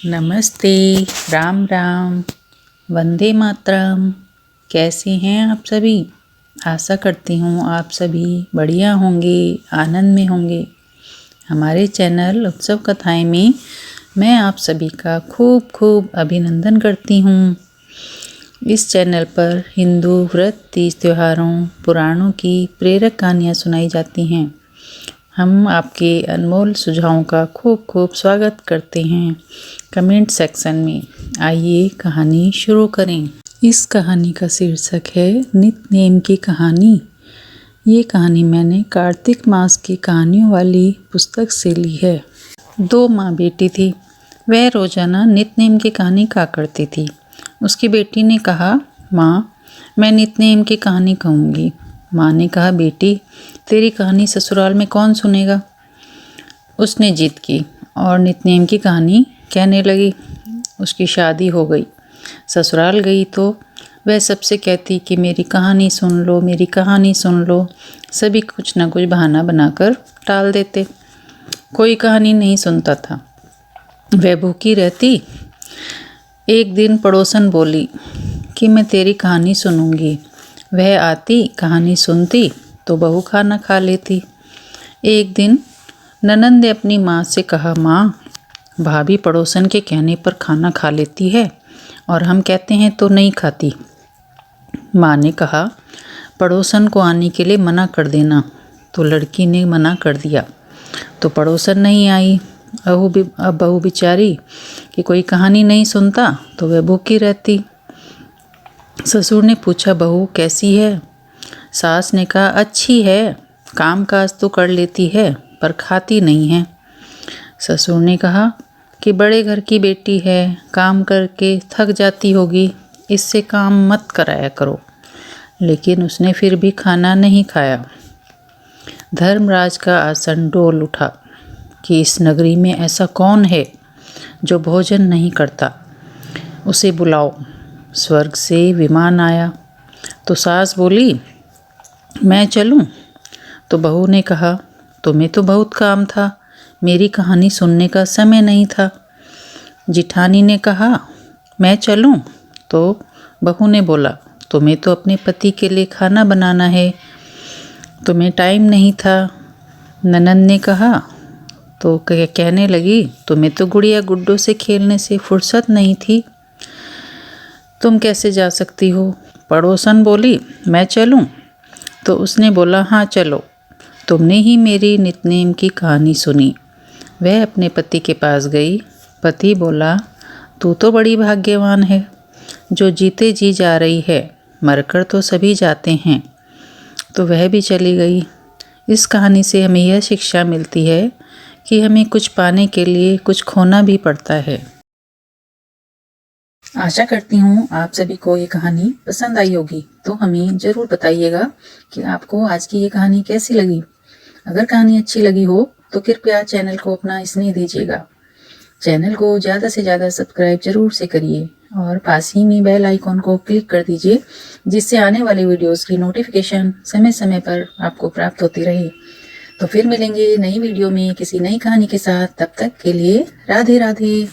नमस्ते, राम राम, वंदे मातरम। कैसे हैं आप सभी? आशा करती हूँ आप सभी बढ़िया होंगे, आनंद में होंगे। हमारे चैनल उत्सव कथाएं में मैं आप सभी का खूब खूब अभिनंदन करती हूँ। इस चैनल पर हिंदू व्रत, तीज त्योहारों, पुराणों की प्रेरक कहानियाँ सुनाई जाती हैं। हम आपके अनमोल सुझावों का खूब खूब स्वागत करते हैं कमेंट सेक्शन में। आइए कहानी शुरू करें। इस कहानी का शीर्षक है नित्यनेम की कहानी। ये कहानी मैंने कार्तिक मास की कहानियों वाली पुस्तक से ली है। 2 माँ बेटी थी। वह रोजाना नित्यनेम की कहानी कहा करती थी। उसकी बेटी ने कहा, माँ, मैं नित्यनेम की कहानी कहूँगी। माँ ने कहा, बेटी, तेरी कहानी ससुराल में कौन सुनेगा? उसने जिद की और नित्यनेम की कहानी कहने लगी। उसकी शादी हो गई। ससुराल गई तो वह सबसे कहती कि मेरी कहानी सुन लो, मेरी कहानी सुन लो। सभी कुछ न कुछ बहाना बनाकर टाल देते। कोई कहानी नहीं सुनता था। वह भूखी रहती। एक दिन पड़ोसन बोली कि मैं तेरी कहानी सुनूंगी। वह आती, कहानी सुनती तो बहू खाना खा लेती। एक दिन ननंद ने अपनी माँ से कहा, माँ, भाभी पड़ोसन के कहने पर खाना खा लेती है और हम कहते हैं तो नहीं खाती। माँ ने कहा, पड़ोसन को आने के लिए मना कर देना। तो लड़की ने मना कर दिया तो पड़ोसन नहीं आई। अब बहू बेचारी कि कोई कहानी नहीं सुनता तो वह भूखी रहती। ससुर ने पूछा, बहू कैसी है? सास ने कहा, अच्छी है, काम काज तो कर लेती है पर खाती नहीं है। ससुर ने कहा कि बड़े घर की बेटी है, काम करके थक जाती होगी, इससे काम मत कराया करो। लेकिन उसने फिर भी खाना नहीं खाया। धर्मराज का आसन डोल उठा कि इस नगरी में ऐसा कौन है जो भोजन नहीं करता, उसे बुलाओ। स्वर्ग से विमान आया तो सास बोली, मैं चलूं? तो बहू ने कहा, तुम्हें तो बहुत काम था, मेरी कहानी सुनने का समय नहीं था। जिठानी ने कहा, मैं चलूं? तो बहू ने बोला, तुम्हें तो अपने पति के लिए खाना बनाना है, तुम्हें टाइम नहीं था। ननंद ने कहा तो कहने लगी, तुम्हें तो गुड़िया गुड्डों से खेलने से फुर्सत नहीं थी, तुम कैसे जा सकती हो? पड़ोसन बोली, मैं चलूं? तो उसने बोला, हाँ चलो, तुमने ही मेरी नित्यनेम की कहानी सुनी। वह अपने पति के पास गई। पति बोला, तू तो बड़ी भाग्यवान है जो जीते जी जा रही है, मरकर तो सभी जाते हैं। तो वह भी चली गई। इस कहानी से हमें यह शिक्षा मिलती है कि हमें कुछ पाने के लिए कुछ खोना भी पड़ता है। आशा करती हूँ आप सभी को ये कहानी पसंद आई होगी। तो हमें ज़रूर बताइएगा कि आपको आज की ये कहानी कैसी लगी। अगर कहानी अच्छी लगी हो तो कृपया चैनल को अपना स्नेह दीजिएगा। चैनल को ज़्यादा से ज़्यादा सब्सक्राइब जरूर से करिए और पास ही में बेल आइकॉन को क्लिक कर दीजिए, जिससे आने वाली वीडियोस की नोटिफिकेशन समय समय पर आपको प्राप्त होती रहे। तो फिर मिलेंगे नई वीडियो में किसी नई कहानी के साथ। तब तक के लिए राधे राधे।